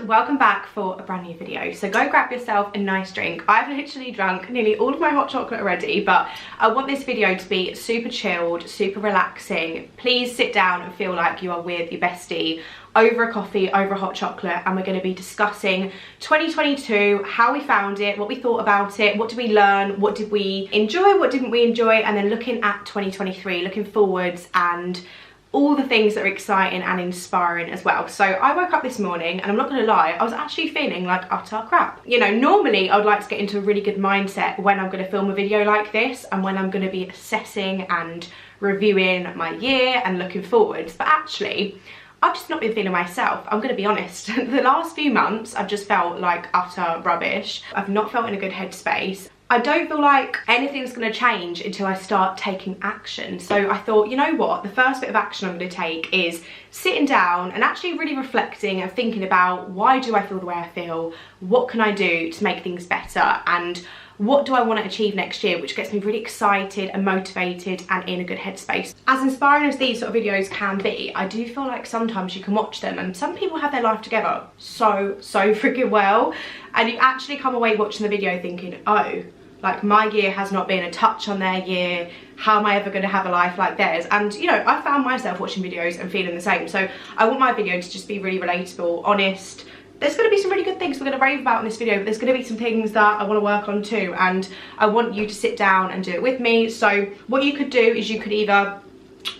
welcome back for a brand new video. So go grab yourself a nice drink. I've literally drunk nearly all of my hot chocolate already, but I want this video to be super chilled, super relaxing. Please sit down and feel like you are with your bestie over a coffee, over a hot chocolate, and we're going to be discussing 2022, how we found it, what we thought about it, what did we learn, what did we enjoy, what didn't we enjoy, and then looking at 2023, looking forwards and all the things that are exciting and inspiring as well. So I woke up this morning and I'm not gonna lie, I was actually feeling like utter crap. You know, normally I would like to get into a really good mindset when I'm gonna film a video like this and when I'm gonna be assessing and reviewing my year and looking forwards, but actually I've just not been feeling myself. I'm gonna be honest. The last few months I've just felt like utter rubbish. I've not felt in a good headspace. I don't feel like anything's going to change until I start taking action. So I thought, you know what, the first bit of action I'm going to take is sitting down and actually really reflecting and thinking about, why do I feel the way I feel? What can I do to make things better? And what do I want to achieve next year, which gets me really excited and motivated and in a good headspace. As inspiring as these sort of videos can be, I do feel like sometimes you can watch them and some people have their life together so freaking well, and you actually come away watching the video thinking, oh, like my year has not been a touch on their year. How am I ever going to have a life like theirs? And you know, I found myself watching videos and feeling the same. So I want my video to just be really relatable, honest. There's going to be some really good things we're going to rave about in this video, but there's going to be some things that I want to work on too, and I want you to sit down and do it with me. So what you could do is you could either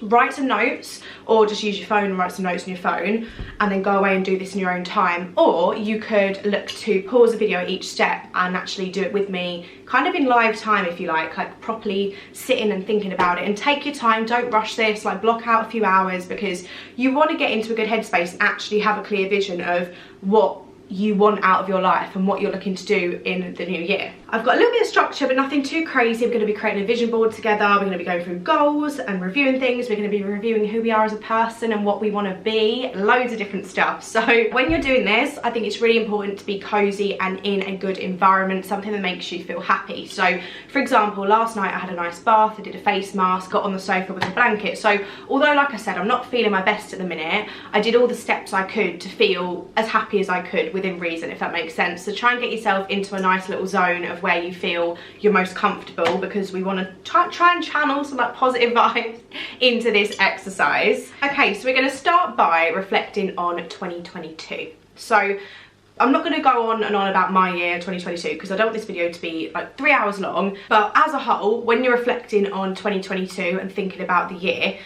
write some notes or just use your phone and write some notes on your phone and then go away and do this in your own time, or you could look to pause the video at each step and actually do it with me kind of in live time, if you like properly sitting and thinking about it. And take your time, don't rush this, like block out a few hours, because you want to get into a good headspace and actually have a clear vision of what you want out of your life and what you're looking to do in the new year. I've got a little bit of structure but nothing too crazy. We're going to be creating a vision board together, we're going to be going through goals and reviewing things, we're going to be reviewing who we are as a person and what we want to be, loads of different stuff. So when you're doing this, I think it's really important to be cozy and in a good environment, something that makes you feel happy. So for example, last night I had a nice bath, I did a face mask, got on the sofa with a blanket. So although, like I said, I'm not feeling my best at the minute, I did all the steps I could to feel as happy as I could within reason, if that makes sense. So try and get yourself into a nice little zone of where you feel you're most comfortable, because we want to try and channel some like positive vibes into this exercise. Okay, so we're going to start by reflecting on 2022. So I'm not going to go on and on about my year 2022 because I don't want this video to be like 3 hours long, but as a whole, when you're reflecting on 2022 and thinking about the year,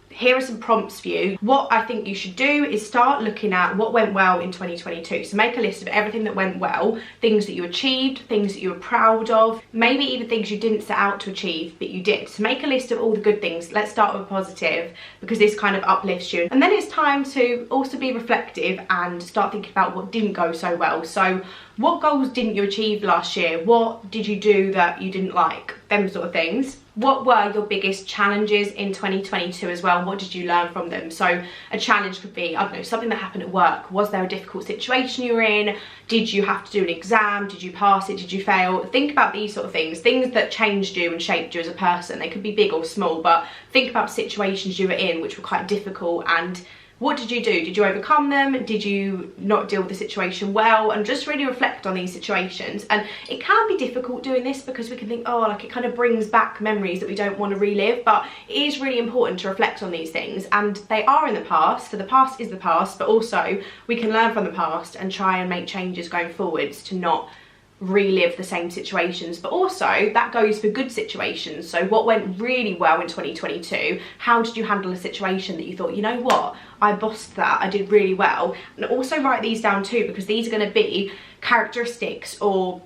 here are some prompts for you. What I think you should do is start looking at what went well in 2022. So make a list of everything that went well, things that you achieved, things that you were proud of, maybe even things you didn't set out to achieve but you did. So make a list of all the good things. Let's start with positive, because this kind of uplifts you. And then it's time to also be reflective and start thinking about what didn't go so well. So what goals didn't you achieve last year? What did you do that you didn't like? Them sort of things. What were your biggest challenges in 2022 as well? What did you learn from them? So a challenge could be, I don't know, something that happened at work. Was there a difficult situation you were in? Did you have to do an exam? Did you pass it? Did you fail? Think about these sort of things that changed you and shaped you as a person. They could be big or small, but think about situations you were in which were quite difficult, and what did you do? Did you overcome them? Did you not deal with the situation well? And just really reflect on these situations. And it can be difficult doing this because we can think, oh, like it kind of brings back memories that we don't want to relive, but it is really important to reflect on these things. And they are in the past, so the past is the past, but also we can learn from the past and try and make changes going forwards to not relive the same situations. But also that goes for good situations. So what went really well in 2022? How did you handle a situation that you thought, you know what, I bossed that, I did really well? And also write these down too, because these are going to be characteristics or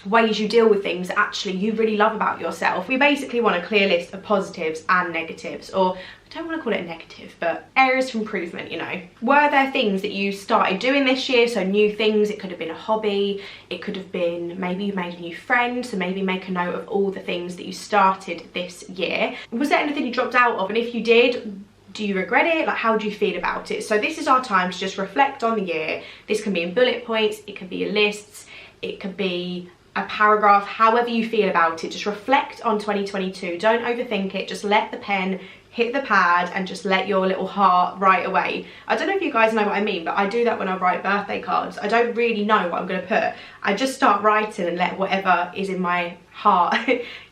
ways you deal with things that actually you really love about yourself. We basically want a clear list of positives and negatives, or I don't want to call it a negative, but areas for improvement, you know. Were there things that you started doing this year? So new things, it could have been a hobby, it could have been maybe you made a new friend, so maybe make a note of all the things that you started this year. Was there anything you dropped out of? And if you did, do you regret it? Like, how do you feel about it? So this is our time to just reflect on the year. This can be in bullet points, it can be in lists, it could be a paragraph, however you feel about it. Just reflect on 2022. Don't overthink it. Just let the pen hit the pad and just let your little heart write away. I don't know if you guys know what I mean, but I do that when I write birthday cards. I don't really know what I'm going to put. I just start writing and let whatever is in my heart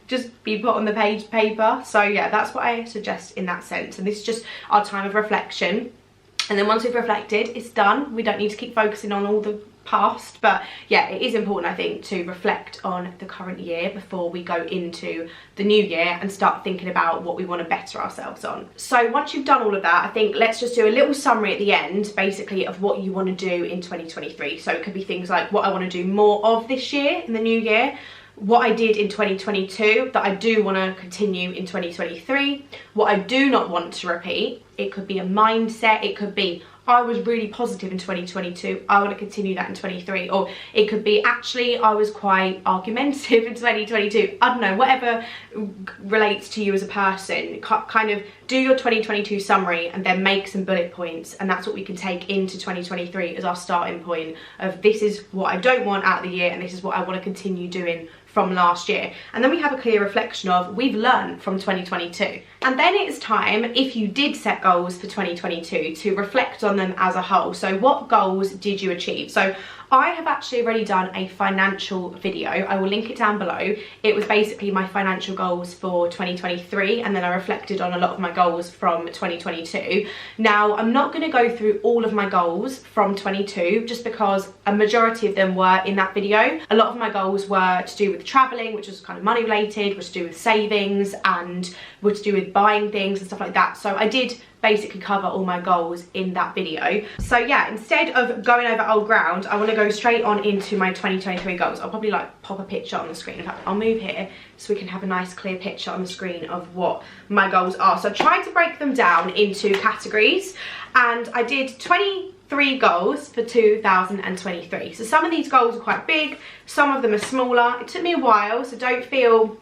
just be put on the paper. So yeah, that's what I suggest in that sense. And this is just our time of reflection. And then once we've reflected, it's done. We don't need to keep focusing on all the past, but yeah, it is important, I think, to reflect on the current year before we go into the new year and start thinking about what we want to better ourselves on. So once you've done all of that, I think let's just do a little summary at the end, basically, of what you want to do in 2023. So it could be things like what I want to do more of this year in the new year, what I did in 2022 that I do want to continue in 2023, what I do not want to repeat. It could be a mindset, it could be I was really positive in 2022, I want to continue that in 23, or it could be actually I was quite argumentative in 2022. I don't know, whatever relates to you as a person. Kind of do your 2022 summary and then make some bullet points, and that's what we can take into 2023 as our starting point of this is what I don't want out of the year and this is what I want to continue doing from last year. And then we have a clear reflection of we've learned from 2022. And then it's time, if you did set goals for 2022, to reflect on them as a whole. So what goals did you achieve? So I have actually already done a financial video. I will link it down below. It was basically my financial goals for 2023, and then I reflected on a lot of my goals from 2022. Now, I'm not going to go through all of my goals from 22 just because a majority of them were in that video. A lot of my goals were to do with traveling, which was kind of money related, was to do with savings, and were to do with buying things and stuff like that. So I did basically cover all my goals in that video. So yeah, instead of going over old ground, I want to go straight on into my 2023 goals. I'll probably like pop a picture on the screen. In fact, I'll move here so we can have a nice clear picture on the screen of what my goals are. So I tried to break them down into categories, and I did 23 goals for 2023. So some of these goals are quite big, some of them are smaller. It took me a while, so don't feel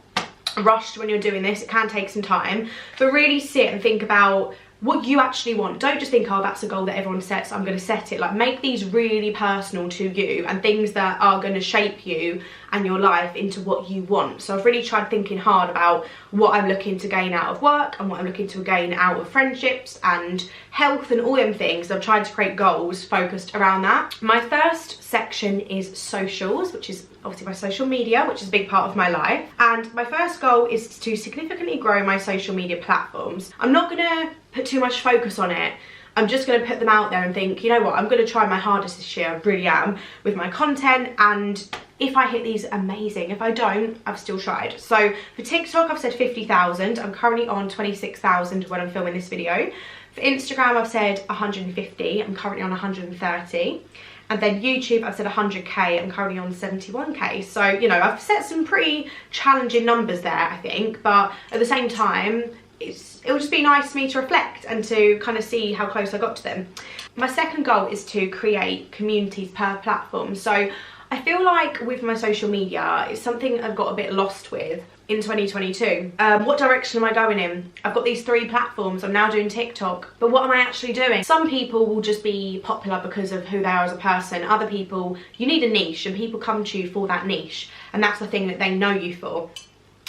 rushed when you're doing this. It can take some time, but really sit and think about what you actually want. Don't just think, oh, that's a goal that everyone sets, I'm going to set it. Like, make these really personal to you and things that are going to shape you and your life into what you want. So I've really tried thinking hard about what I'm looking to gain out of work and what I'm looking to gain out of friendships and health and all them things. I've tried to create goals focused around that. My first section is socials, which is obviously my social media, which is a big part of my life. And my first goal is to significantly grow my social media platforms. I'm not going to put too much focus on it. I'm just going to put them out there and think, you know what, I'm going to try my hardest this year, I really am, with my content, and if I hit these, amazing. If I don't, I've still tried. So for TikTok, I've said 50,000. I'm currently on 26,000 when I'm filming this video. For Instagram, I've said 150. I'm currently on 130. And then YouTube, I've said 100k. I'm currently on 71k. So, you know, I've set some pretty challenging numbers there, I think. But at the same time, it will just be nice for me to reflect and to kind of see how close I got to them. My second goal is to create communities per platform. So I feel like with my social media, it's something I've got a bit lost with in 2022. What direction am I going in? I've got these 3 platforms. I'm now doing TikTok, but what am I actually doing? Some people will just be popular because of who they are as a person. Other people, you need a niche, and people come to you for that niche, and that's the thing that they know you for.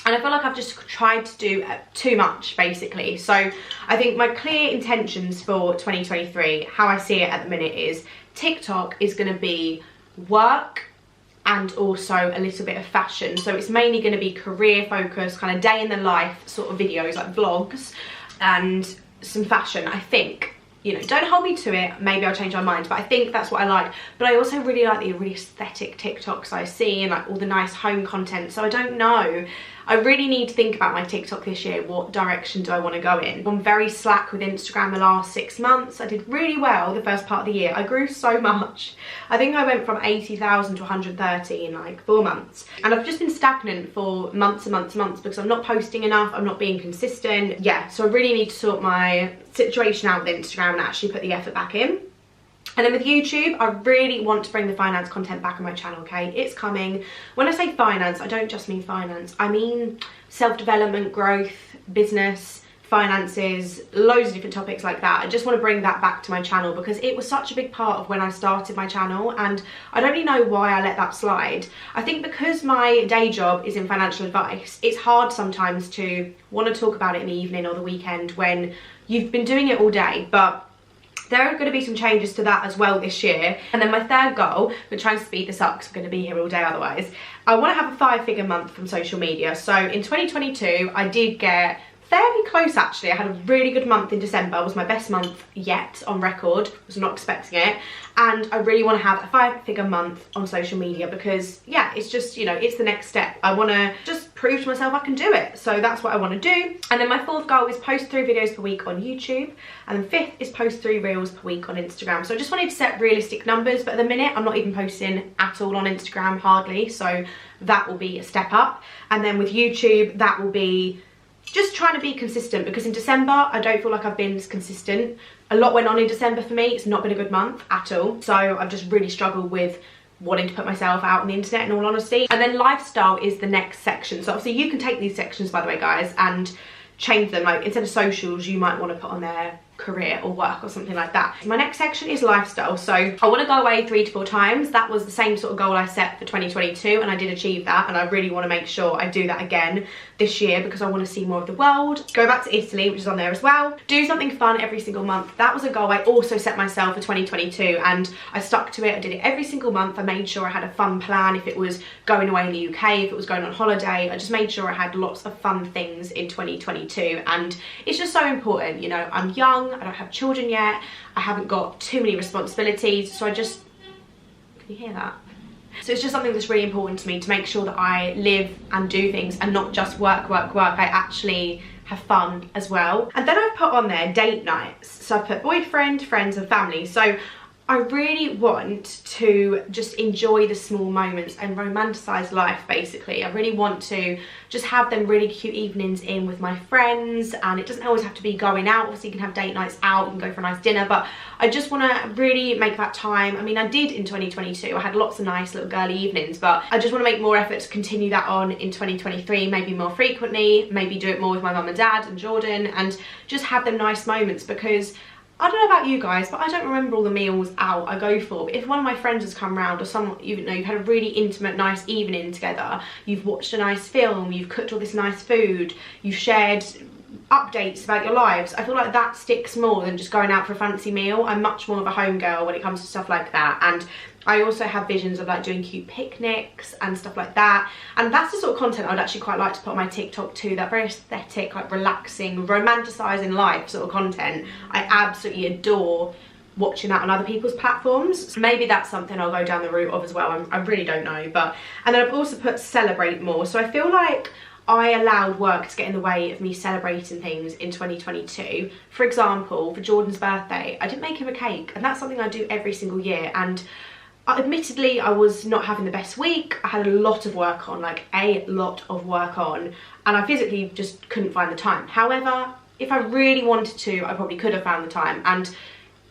And I feel like I've just tried to do too much, basically. So I think my clear intentions for 2023, how I see it at the minute, is TikTok is going to be work and also a little bit of fashion. So it's mainly going to be career focused, kind of day in the life sort of videos, like vlogs, and some fashion, I think. You know, don't hold me to it, maybe I'll change my mind, but I think that's what I like. But I also really like the really aesthetic TikToks I see, and like all the nice home content. So I don't know, I really need to think about my TikTok this year. What direction do I want to go in? I'm very slack with Instagram the last 6 months. I did really well the first part of the year. I grew so much. I think I went from 80,000 to 130 in like 4 months. And I've just been stagnant for months and months and months because I'm not posting enough, I'm not being consistent. Yeah, so I really need to sort my situation out with Instagram and actually put the effort back in. And then with YouTube, I really want to bring the finance content back on my channel, okay? It's coming. When I say finance, I don't just mean finance. I mean self-development, growth, business, finances, loads of different topics like that. I just want to bring that back to my channel because it was such a big part of when I started my channel, and I don't really know why I let that slide. I think because my day job is in financial advice, it's hard sometimes to want to talk about it in the evening or the weekend when you've been doing it all day. But there are going to be some changes to that as well this year. And then my third goal, we're trying to speed this up because I'm going to be here all day otherwise, I want to have a 5-figure month from social media. So in 2022 I did get fairly close actually. I had a really good month in December. It was my best month yet on record. Was not expecting it. And I really want to have a 5-figure month on social media because, yeah, it's just, you know, it's the next step. I want to just prove to myself I can do it. So that's what I want to do. And then my 4th goal is post 3 videos per week on YouTube. And then 5th is post 3 reels per week on Instagram. So I just wanted to set realistic numbers. But at the minute, I'm not even posting at all on Instagram, hardly. So that will be a step up. And then with YouTube, that will be just trying to be consistent, because in December I don't feel like I've been as consistent. A lot went on in December for me. It's not been a good month at all, so I've just really struggled with wanting to put myself out on the internet, in all honesty. And then lifestyle is the next section. So obviously you can take these sections, by the way guys, and change them. Like instead of socials, you might want to put on there career or work or something like that. My next section is lifestyle. So I want to go away 3 to 4 times. That was the same sort of goal I set for 2022, and I did achieve that, and I really want to make sure I do that again this year because I want to see more of the world. Go back to Italy, which is on there as well. Do something fun every single month. That was a goal I also set myself for 2022, and I stuck to it. I did it every single month. I made sure I had a fun plan. If it was going away in the UK, if it was going on holiday, I just made sure I had lots of fun things in 2022. And it's just so important, you know, I'm young, I don't have children yet, I haven't got too many responsibilities, so I just, can you hear that? So it's just something that's really important to me, to make sure that I live and do things and not just work, work, work. I actually have fun as well. And then I've put on there date nights. So I put boyfriend, friends and family. So I really want to just enjoy the small moments and romanticize life, basically. I really want to just have them really cute evenings in with my friends, and it doesn't always have to be going out. Obviously you can have date nights out, you can go for a nice dinner, but I just want to really make that time. I mean, I did in 2022, I had lots of nice little girly evenings, but I just want to make more effort to continue that on in 2023, maybe more frequently, maybe do it more with my mum and dad and Jordan, and just have them nice moments, because I don't know about you guys, but I don't remember all the meals out I go for. But if one of my friends has come round, or someone, you know, you've had a really intimate, nice evening together, you've watched a nice film, you've cooked all this nice food, you've shared updates about your lives, I feel like that sticks more than just going out for a fancy meal. I'm much more of a home girl when it comes to stuff like that. And I also have visions of like doing cute picnics and stuff like that, and that's the sort of content I'd actually quite like to put on my TikTok too. That very aesthetic, like relaxing, romanticizing life sort of content. I absolutely adore watching that on other people's platforms. So maybe that's something I'll go down the route of as well. I really don't know. But and then I've also put celebrate more. So I feel like I allowed work to get in the way of me celebrating things in 2022. For example, for Jordan's birthday, I didn't make him a cake, and that's something I do every single year. And admittedly, I was not having the best week. I had a lot of work on, like a lot of work on, and I physically just couldn't find the time. However, if I really wanted to, I probably could have found the time. And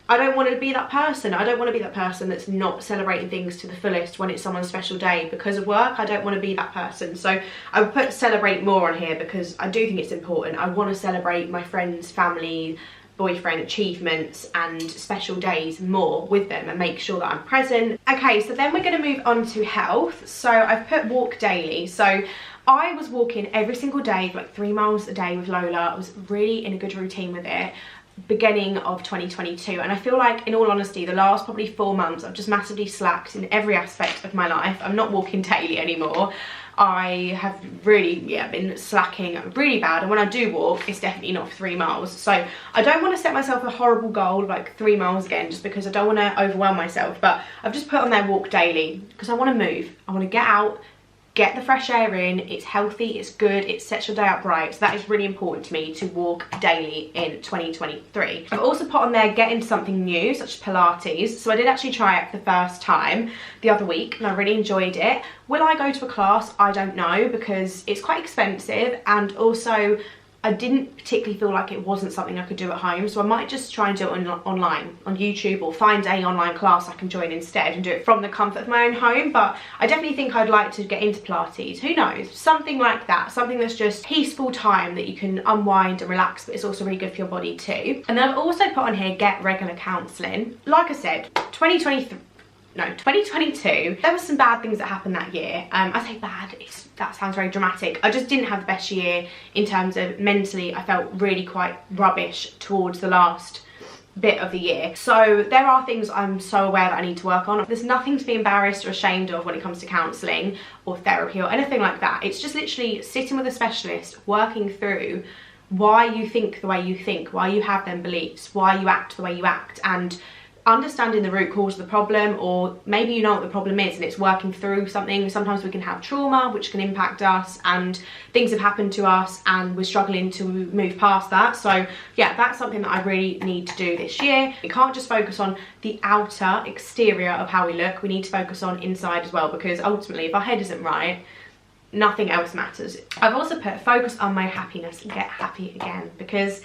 I don't want to be that person. I don't want to be that person that's not celebrating things to the fullest when it's someone's special day because of work. I don't want to be that person. So I would put celebrate more on here because I do think it's important. I want to celebrate my friends, family, boyfriend, achievements and special days more with them and make sure that I'm present. Okay, so then we're going to move on to health. So I've put walk daily. So I was walking every single day for like 3 miles a day with Lola. I was really in a good routine with it beginning of 2022, and I feel like, in all honesty, the last probably 4 months I've just massively slacked in every aspect of my life. I'm not walking daily anymore. I have really, yeah, been slacking really bad, and when I do walk, it's definitely not for 3 miles. So I don't want to set myself a horrible goal of like 3 miles again, just because I don't want to overwhelm myself. But I've just put on there walk daily because I want to move. I want to get out, get the fresh air in. It's healthy, it's good, it sets your day out bright. So that is really important to me, to walk daily in 2023. I've also put on there get into something new, such as Pilates. So I did actually try it for the first time the other week and I really enjoyed it. Will I go to a class? I don't know, because it's quite expensive, and also I didn't particularly feel like it wasn't something I could do at home, so I might just try and do it online on YouTube, or find a online class I can join instead and do it from the comfort of my own home. But I definitely think I'd like to get into Pilates, who knows, something like that, something that's just peaceful time that you can unwind and relax, but it's also really good for your body too. And then I've also put on here, get regular counselling. Like I said, 2022, there were some bad things that happened that year. I say bad, that sounds very dramatic. I just didn't have the best year in terms of mentally. I felt really quite rubbish towards the last bit of the year. So there are things I'm so aware that I need to work on. There's nothing to be embarrassed or ashamed of when it comes to counselling or therapy or anything like that. It's just literally sitting with a specialist, working through why you think the way you think, why you have them beliefs, why you act the way you act, and understanding the root cause of the problem. Or maybe you know what the problem is and it's working through something. Sometimes we can have trauma which can impact us, and things have happened to us and we're struggling to move past that. So yeah, that's something that I really need to do this year. We can't just focus on the outer exterior of how we look, we need to focus on inside as well, because ultimately if our head isn't right, nothing else matters. I've also put focus on my happiness and get happy again, because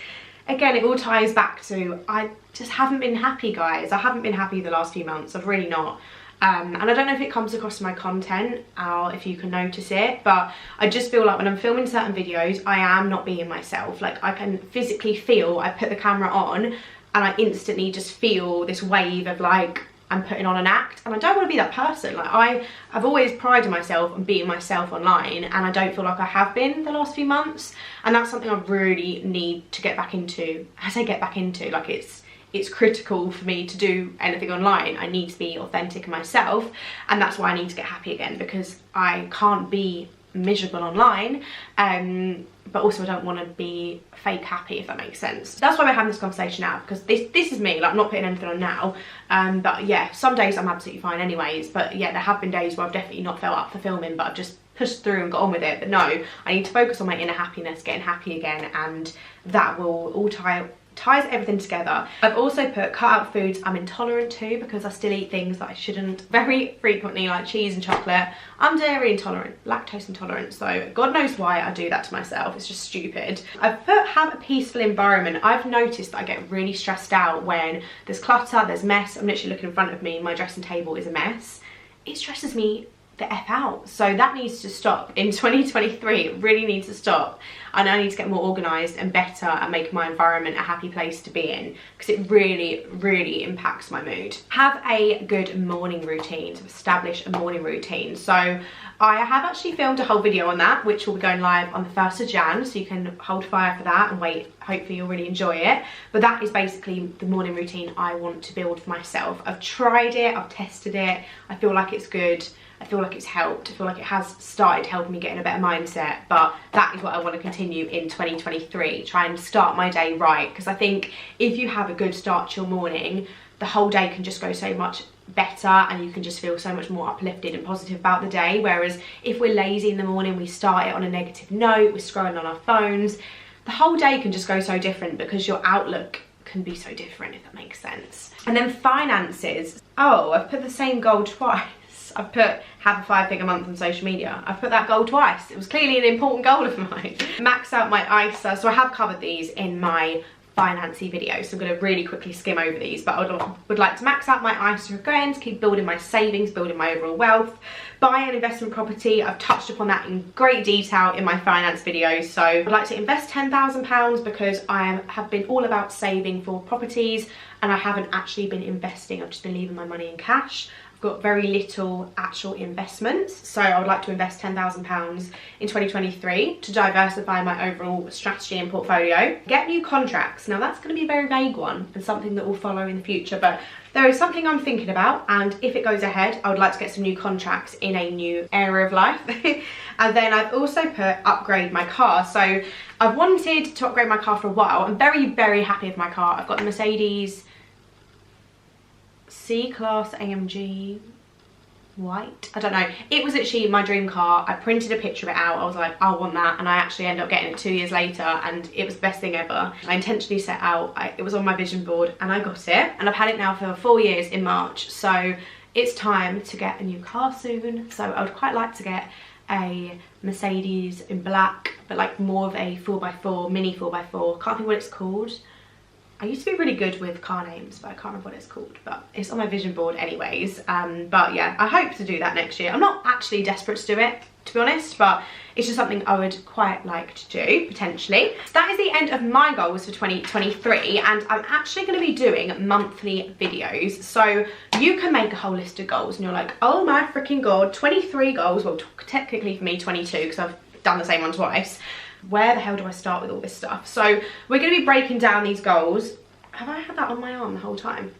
again, it all ties back to, I just haven't been happy, guys. I haven't been happy the last few months. I've really not. And I don't know if it comes across in my content or if you can notice it, but I just feel like when I'm filming certain videos, I am not being myself. Like, I can physically feel, I put the camera on and I instantly just feel this wave of like, I'm putting on an act, and I don't want to be that person. Like, I've always prided myself on being myself online, and I don't feel like I have been the last few months, and that's something I really need to get back into. I say get back into, like it's critical for me to do anything online. I need to be authentic in myself, and that's why I need to get happy again, because I can't be miserable online, but also I don't want to be fake happy, if that makes sense. That's why we're having this conversation now, because this is me. Like, I'm not putting anything on now, but yeah, some days I'm absolutely fine anyways, but yeah, there have been days where I've definitely not felt up for filming, but I've just pushed through and got on with it. But no, I need to focus on my inner happiness, getting happy again, and that will all ties everything together. I've also put cut out foods I'm intolerant to, because I still eat things that I shouldn't very frequently, like cheese and chocolate. I'm dairy intolerant, lactose intolerant, so God knows why I do that to myself. It's just stupid. I've put have a peaceful environment. I've noticed that I get really stressed out when there's clutter, there's mess. I'm literally looking in front of me, my dressing table is a mess. It stresses me the F out. So that needs to stop in 2023. It really needs to stop, and I need to get more organised and better at making my environment a happy place to be in, because it really impacts my mood. Have a good morning routine, to establish a morning routine. So I have actually filmed a whole video on that, which will be going live on the 1st of Jan, so you can hold fire for that and wait. Hopefully you'll really enjoy it. But that is basically the morning routine I want to build for myself. I've tried it, I've tested it, I feel like it's good. I feel like it's helped. I feel like it has started helping me get in a better mindset, but that is what I want to continue in 2023. Try and start my day right, because I think if you have a good start to your morning, the whole day can just go so much better, and you can just feel so much more uplifted and positive about the day. Whereas if we're lazy in the morning, we start it on a negative note, we're scrolling on our phones, the whole day can just go so different, because your outlook can be so different, if that makes sense. And then finances. Oh, I've put the same goal twice. I've put have a 5-figure month on social media. I've put that goal twice. It was clearly an important goal of mine. Max out my ISA. So I have covered these in my financy video, so I'm going to really quickly skim over these, but I would like to max out my ISA again, to keep building my savings, building my overall wealth. Buy an investment property. I've touched upon that in great detail in my finance video. So I'd like to invest £10,000, because I have been all about saving for properties, and I haven't actually been investing. I've just been leaving my money in cash. Got very little actual investments, so I would like to invest £10,000 in 2023 to diversify my overall strategy and portfolio. Get new contracts. Now that's going to be a very vague one and something that will follow in the future, but there is something I'm thinking about, and if it goes ahead, I would like to get some new contracts in a new area of life. And then I've also put upgrade my car. So I've wanted to upgrade my car for a while. I'm very happy with my car. I've got the Mercedes C-Class AMG white. I don't know. It was actually my dream car. I printed a picture of it out. I was like, I want that, and I actually ended up getting it 2 years later, and it was the best thing ever. I intentionally set out, it was on my vision board, and I got it, and I've had it now for 4 years in March, so it's time to get a new car soon. So I would quite like to get a Mercedes in black, but like more of a 4x4, mini 4x4. Can't think what it's called. I used to be really good with car names, but I can't remember what it's called, but it's on my vision board anyways. But yeah, I hope to do that next year. I'm not actually desperate to do it, to be honest, but it's just something I would quite like to do, potentially. So that is the end of my goals for 2023, and I'm actually going to be doing monthly videos. So you can make a whole list of goals, and you're like, oh my freaking god, 23 goals. Well, technically for me, 22, because I've done the same one twice. Where the hell do I start with all this stuff? So we're going to be breaking down these goals. Have I had that on my arm the whole time?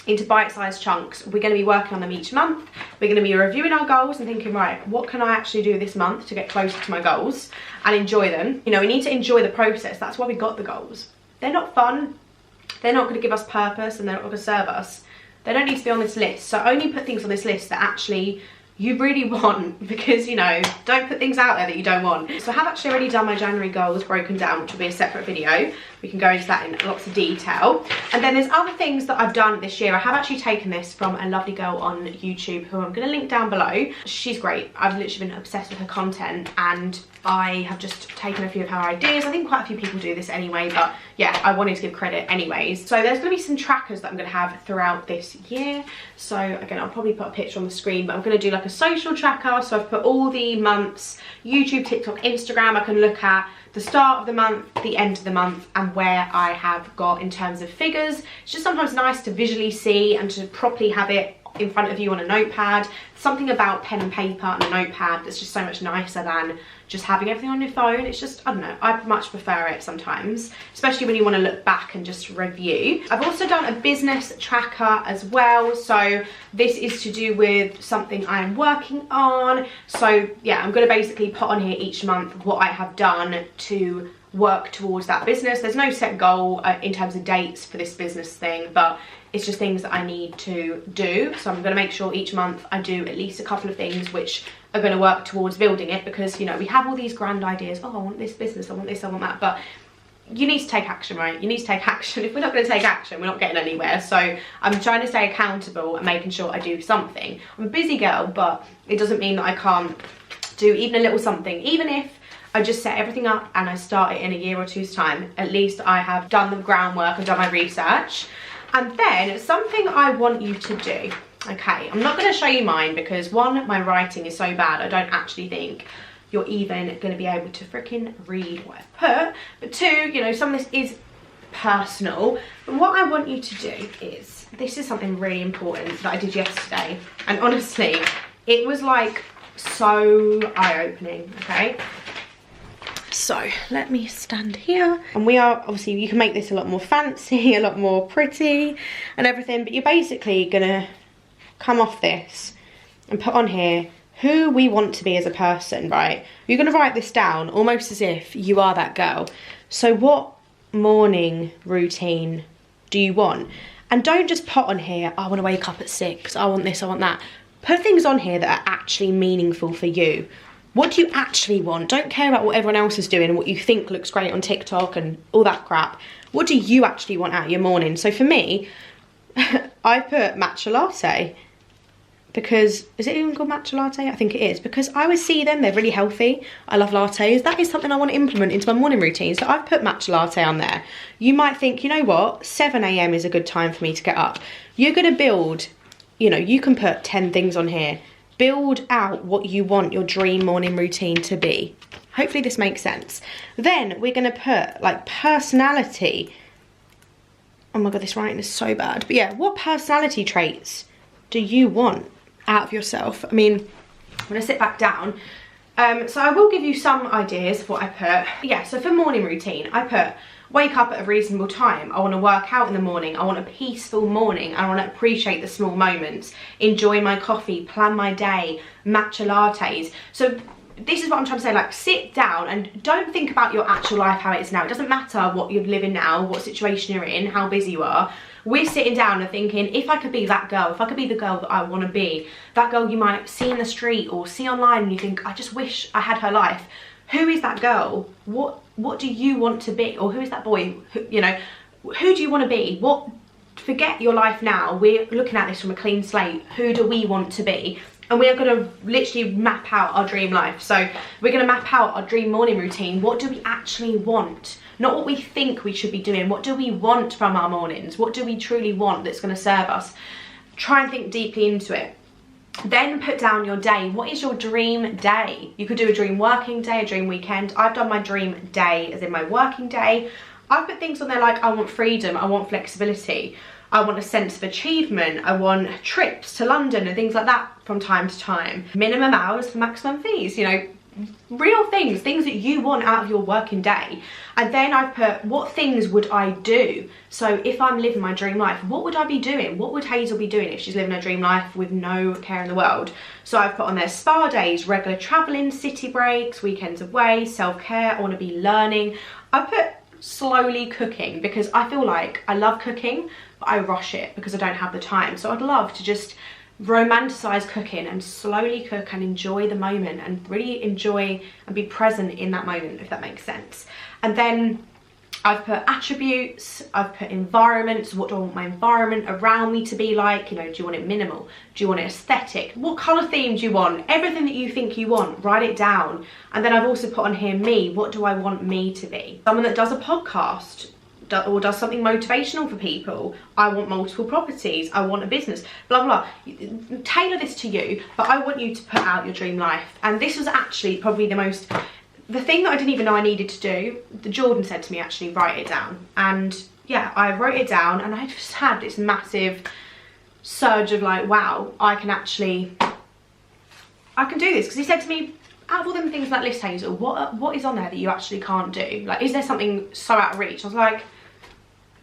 Into bite-sized chunks. We're going to be working on them each month. We're going to be reviewing our goals and thinking, right, what can I actually do this month to get closer to my goals and enjoy them? You know, we need to enjoy the process. That's why we got the goals. They're not fun. They're not going to give us purpose, and they're not going to serve us. They don't need to be on this list. So only put things on this list that actually you really want, because, you know, don't put things out there that you don't want. So I have actually already done my January goals broken down, which will be a separate video. We can go into that in lots of detail. And then there's other things that I've done this year. I have actually taken this from a lovely girl on YouTube who I'm going to link down below. She's great. I've literally been obsessed with her content, and I have just taken a few of her ideas. I think quite a few people do this anyway, but yeah, I wanted to give credit anyways. So there's going to be some trackers that I'm going to have throughout this year. So again, I'll probably put a picture on the screen, but I'm going to do like a social tracker. So I've put all the months, YouTube, TikTok, Instagram. I can look at the start of the month, the end of the month, and where I have got in terms of figures. It's just sometimes nice to visually see and to properly have it in front of you on a notepad. Something about pen and paper and a notepad that's just so much nicer than just having everything on your phone. It's just, I don't know, I much prefer it sometimes, especially when you want to look back and just review. I've also done a business tracker as well. So this is to do with something I'm working on. So yeah, I'm going to basically put on here each month what I have done to work towards that business. There's no set goal in terms of dates for this business thing, but it's just things that I need to do. So I'm going to make sure each month I do at least a couple of things which are going to work towards building it, because, you know, we have all these grand ideas. Oh, I want this business, I want this, I want that, but you need to take action, right? You need to take action. If we're not going to take action, we're not getting anywhere. So I'm trying to stay accountable and making sure I do something. I'm a busy girl, but it doesn't mean that I can't do even a little something. Even if I just set everything up and I start it in a year or two's time, at least I have done the groundwork and done my research. And then something I want you to do. Okay, I'm not going to show you mine because one, my writing is so bad, I don't actually think you're even going to be able to freaking read what I've put. But two, you know, some of this is personal. But what I want you to do is, this is something really important that I did yesterday. And honestly, it was like so eye-opening, okay? So let me stand here, and we are obviously, you can make this a lot more fancy, a lot more pretty and everything, but you're basically gonna come off this and put on here who we want to be as a person, right? You're gonna write this down almost as if you are that girl. So what morning routine do you want? And don't just put on here, I want to wake up at 6, I want this, I want that. Put things on here that are actually meaningful for you. What do you actually want? Don't care about what everyone else is doing and what you think looks great on TikTok and all that crap. What do you actually want out of your morning? So for me, I put matcha latte, because, is it even called matcha latte? I think it is, because I always see them, they're really healthy. I love lattes. That is something I want to implement into my morning routine. So I've put matcha latte on there. You might think, you know what, 7 AM is a good time for me to get up. You're going to build, you know, you can put 10 things on here. Build out what you want your dream morning routine to be. Hopefully this makes sense. Then we're going to put like personality. Oh my god, this writing is so bad. But yeah, what personality traits do you want out of yourself? I mean, I'm going to sit back down. So I will give you some ideas of what I put. Yeah, so for morning routine, I put wake up at a reasonable time. I want to work out in the morning. I want a peaceful morning. I want to appreciate the small moments. Enjoy my coffee, plan my day, matcha lattes. So this is what I'm trying to say, like, sit down and don't think about your actual life, how it is now. It doesn't matter what you're living now, what situation you're in, how busy you are. We're sitting down and thinking, if I could be that girl, if I could be the girl that I want to be, that girl you might see in the street or see online and you think, I just wish I had her life. Who is that girl? What do you want to be? Or who is that boy? Who, you know, who do you want to be? Forget your life now. We're looking at this from a clean slate. Who do we want to be? And we are going to literally map out our dream life. So we're going to map out our dream morning routine. What do we actually want? Not what we think we should be doing. What do we want from our mornings? What do we truly want that's going to serve us? Try and think deeply into it. Then put down your day. What is your dream day? You could do a dream working day, a dream weekend. I've done my dream day as in my working day. I've put things on there like I want freedom, I want flexibility, I want a sense of achievement, I want trips to London and things like that from time to time. Minimum hours for maximum fees, you know, real things that you want out of your working day. And then I've put, what things would I do? So if I'm living my dream life, what would I be doing? What would Hazel be doing if she's living her dream life with no care in the world? So I've put on there spa days, regular traveling, city breaks, weekends away, self-care, I want to be learning. I've put slowly cooking because I feel like I love cooking, but I rush it because I don't have the time. So I'd love to just romanticize cooking and slowly cook and enjoy the moment and really enjoy and be present in that moment, if that makes sense. And then I've put attributes, I've put environments. What do I want my environment around me to be like? You know, do you want it minimal? Do you want it aesthetic? What colour theme do you want? Everything that you think you want, write it down. And then I've also put on here me. What do I want me to be? Someone that does a podcast or does something motivational for people. I want multiple properties. I want a business, blah, blah, blah. Tailor this to you, but I want you to put out your dream life. And this was actually probably the thing that I didn't even know I needed to do. Jordan said to me, actually, write it down. And yeah, I wrote it down and I just had this massive surge of like, wow, I can do this. Because he said to me, out of all them things like list, Hazel, what is on there that you actually can't do? Like, is there something so out of reach? I was like,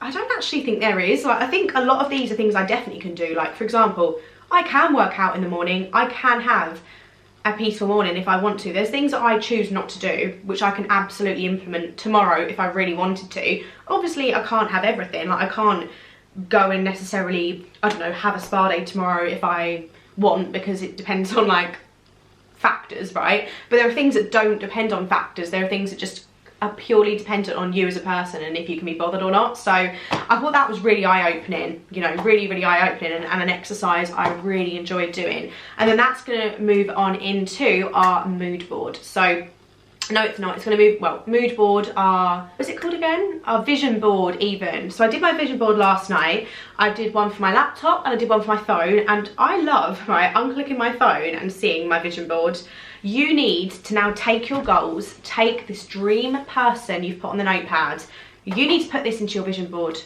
I don't actually think there is. Like, I think a lot of these are things I definitely can do. Like, for example, I can work out in the morning. I can have a peaceful morning if I want to. There's things that I choose not to do, which I can absolutely implement tomorrow if I really wanted to. Obviously, I can't have everything. Like, I can't go and necessarily, I don't know, have a spa day tomorrow if I want, because it depends on, like, factors, right? But there are things that don't depend on factors. There are things that just are purely dependent on you as a person and if you can be bothered or not. So I thought that was really eye-opening, you know, really eye-opening, and an exercise I really enjoyed doing. And then that's going to move on into our mood board. So no, it's not. It's going to move, well, mood board, what's it called again? Our vision board even. So I did my vision board last night. I did one for my laptop and I did one for my phone. And I love, right, unclicking my phone and seeing my vision board. You need to now take your goals, take this dream person you've put on the notepad. You need to put this into your vision board.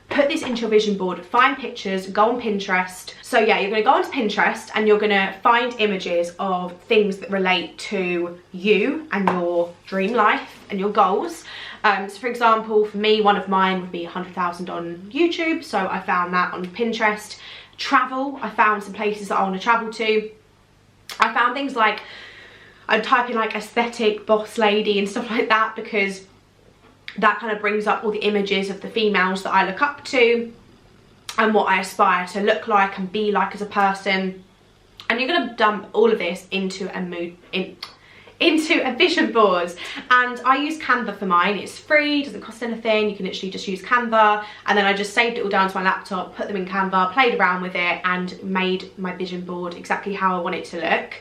Put this into your vision board, find pictures, go on Pinterest. So yeah, you're gonna go onto Pinterest and you're gonna find images of things that relate to you and your dream life and your goals. So for example, for me, one of mine would be 100,000 on YouTube. So I found that on Pinterest. Travel, I found some places that I wanna travel to. I found things like, I'd type in like aesthetic, boss lady and stuff like that, because that kind of brings up all the images of the females that I look up to and what I aspire to look like and be like as a person. And you're going to dump all of this into a vision board. And I use Canva for mine. It's free, doesn't cost anything. You can literally just use Canva. And then I just saved it all down to my laptop, put them in Canva, played around with it and made my vision board exactly how I want it to look.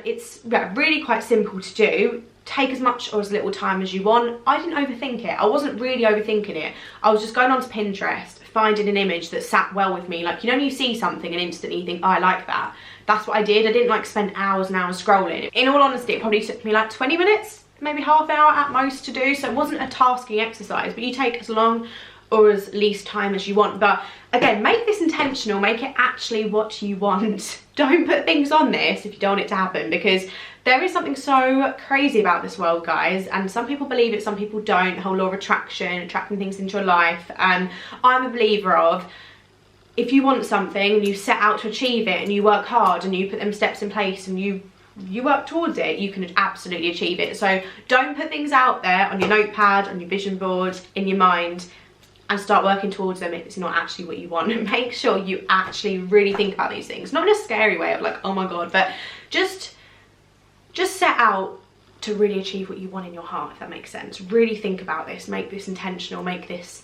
It's really quite simple to do. Take as much or as little time as you want. I didn't overthink it. I wasn't really overthinking it. I was just going onto Pinterest, finding an image that sat well with me. Like, you know, when you see something and instantly you think, oh, I like that. That's what I did. I didn't like spend hours and hours scrolling. In all honesty, it probably took me like 20 minutes, maybe half an hour at most to do. So it wasn't a tasking exercise, but you take as long or as least time as you want. But again, make this intentional, make it actually what you want. Don't put things on this if you don't want it to happen, because there is something so crazy about this world, guys, and some people believe it, some people don't. The whole law of attraction, attracting things into your life. And I'm a believer of, if you want something and you set out to achieve it and you work hard and you put them steps in place and you work towards it, you can absolutely achieve it. So don't put things out there on your notepad, on your vision board, in your mind, and start working towards them if it's not actually what you want. Make sure you actually really think about these things, not in a scary way of like, oh my god, but just set out to really achieve what you want in your heart, if that makes sense. Really think about this, make this intentional, make this,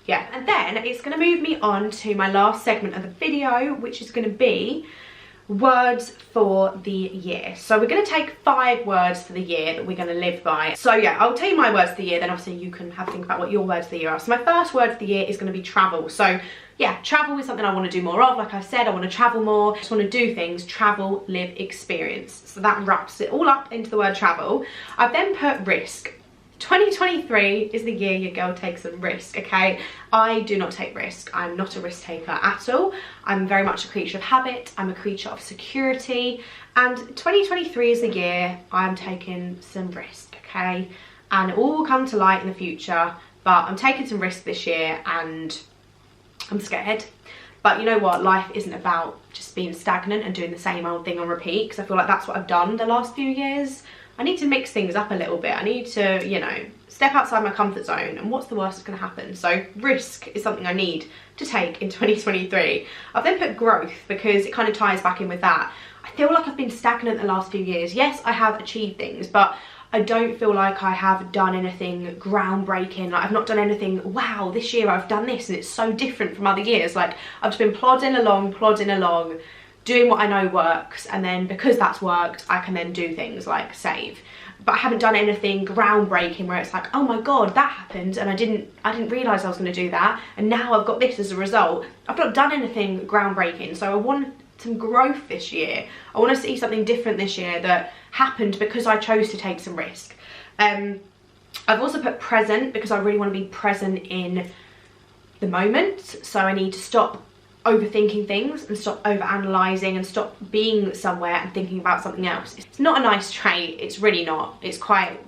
yeah. And then it's going to move me on to my last segment of the video, which is going to be words for the year. So we're going to take 5 words for the year that we're going to live by. So yeah, I'll tell you my words for the year, then obviously you can have a think about what your words for the year are. So my first word for the year is going to be travel. So yeah, travel is something I want to do more of. Like I said, I want to travel more. I just want to do things, travel, live, experience. So that wraps it all up into the word travel. I've then put risk. 2023 is the year your girl takes a risk, okay? I do not take risk. I'm not a risk taker at all. I'm very much a creature of habit. I'm a creature of security. And 2023 is the year I'm taking some risk, okay? And it all will come to light in the future, but I'm taking some risk this year and I'm scared. But you know what? Life isn't about just being stagnant and doing the same old thing on repeat, because I feel like that's what I've done the last few years. I need to mix things up a little bit. I need to, you know, step outside my comfort zone, and what's the worst that's going to happen? So risk is something I need to take in 2023. I've then put growth because it kind of ties back in with that. I feel like I've been stagnant the last few years. Yes, I have achieved things, but I don't feel like I have done anything groundbreaking. Like I've not done anything, wow, this year I've done this and it's so different from other years. Like I've just been plodding along, doing what I know works, and then because that's worked, I can then do things like save. But I haven't done anything groundbreaking where it's like, oh my god, that happened and I didn't realise I was going to do that, and now I've got this as a result. I've not done anything groundbreaking, so I want some growth this year. I want to see something different this year that happened because I chose to take some risk. I've also put present because I really want to be present in the moment, so I need to stop overthinking things and stop over-analysing and stop being somewhere and thinking about something else. It's not a nice trait, it's really not. It's quite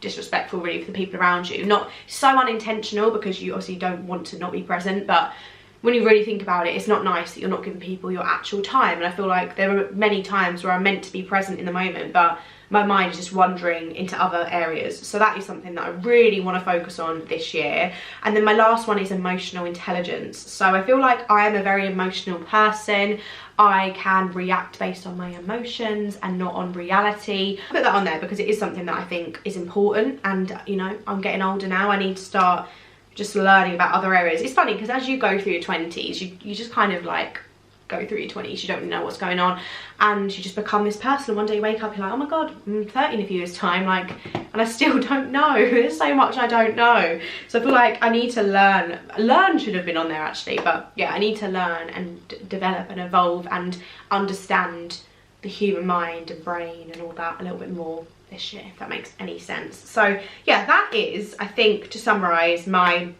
disrespectful really for the people around you. Not so unintentional because you obviously don't want to not be present, but when you really think about it, it's not nice that you're not giving people your actual time. And I feel like there are many times where I'm meant to be present in the moment, but my mind is just wandering into other areas. So that is something that I really want to focus on this year. And then my last one is emotional intelligence. So I feel like I am a very emotional person. I can react based on my emotions and not on reality. I put that on there because it is something that I think is important, and you know, I'm getting older now. I need to start just learning about other areas. It's funny because as you go through your 20s, you just kind of like go through your 20s, you don't really know what's going on, and you just become this person, and one day you wake up, you're like, oh my god, I'm 30 in a few years time, like, and I still don't know. There's so much I don't know. So I feel like I need to learn should have been on there actually, but yeah, I need to learn and develop and evolve and understand the human mind and brain and all that a little bit more this year, if that makes any sense. So yeah, that is, I think, to summarize, my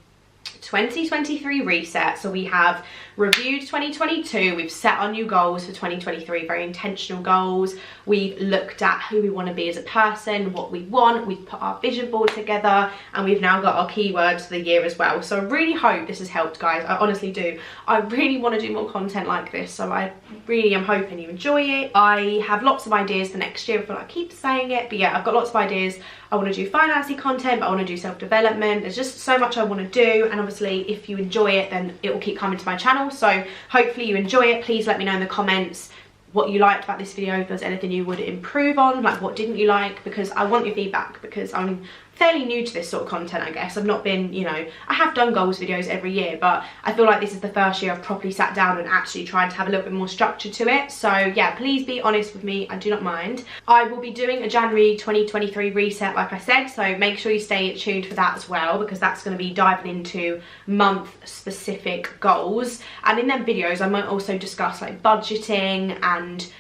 2023 reset. So we have reviewed 2022, we've set our new goals for 2023, very intentional goals. We've looked at who we want to be as a person, what we want, we've put our vision board together, and we've now got our keywords for the year as well. So I really hope this has helped, guys. I honestly do. I really want to do more content like this, so I really am hoping you enjoy it. I have lots of ideas for next year. I feel like I keep saying it, but yeah, I've got lots of ideas. I want to do financy content, but I want to do self-development. There's just so much I want to do, and obviously if you enjoy it, then it will keep coming to my channel. So hopefully you enjoy it. Please let me know in the comments what you liked about this video, if there's anything you would improve on, like what didn't you like, because I want your feedback, because I'm fairly new to this sort of content, I guess. I've not been, you know, I have done goals videos every year, but I feel like this is the first year I've properly sat down and actually tried to have a little bit more structure to it. So yeah, please be honest with me, I do not mind. I will be doing a January 2023 reset, like I said, so make sure you stay tuned for that as well, because that's going to be diving into month specific goals. And in them videos I might also discuss like budgeting and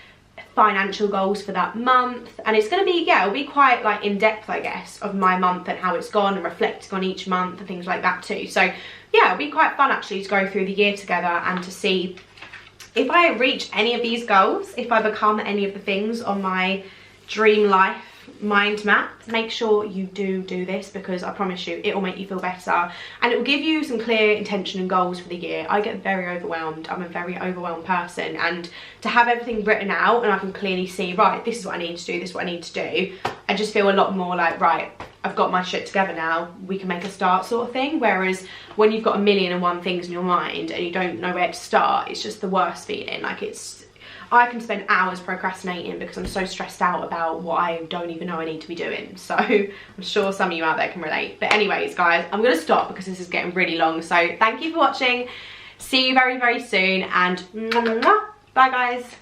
financial goals for that month, and it's going to be, yeah, it'll be quite like in depth, I guess, of my month and how it's gone, and reflecting on each month and things like that too. So yeah, it'll be quite fun actually to go through the year together and to see if I reach any of these goals, if I become any of the things on my dream life mind map. Make sure you do this, because I promise you it will make you feel better, and it will give you some clear intention and goals for the year. I get very overwhelmed. I'm a very overwhelmed person, and to have everything written out and I can clearly see, right, this is what I need to do, this is what I need to do, I just feel a lot more like, right, I've got my shit together now, we can make a start sort of thing. Whereas when you've got 1,000,001 things in your mind and you don't know where to start, it's just the worst feeling. Like, I can spend hours procrastinating because I'm so stressed out about what I don't even know I need to be doing. So I'm sure some of you out there can relate. But anyways, guys, I'm going to stop because this is getting really long. So thank you for watching. See you very, very soon, and bye, guys.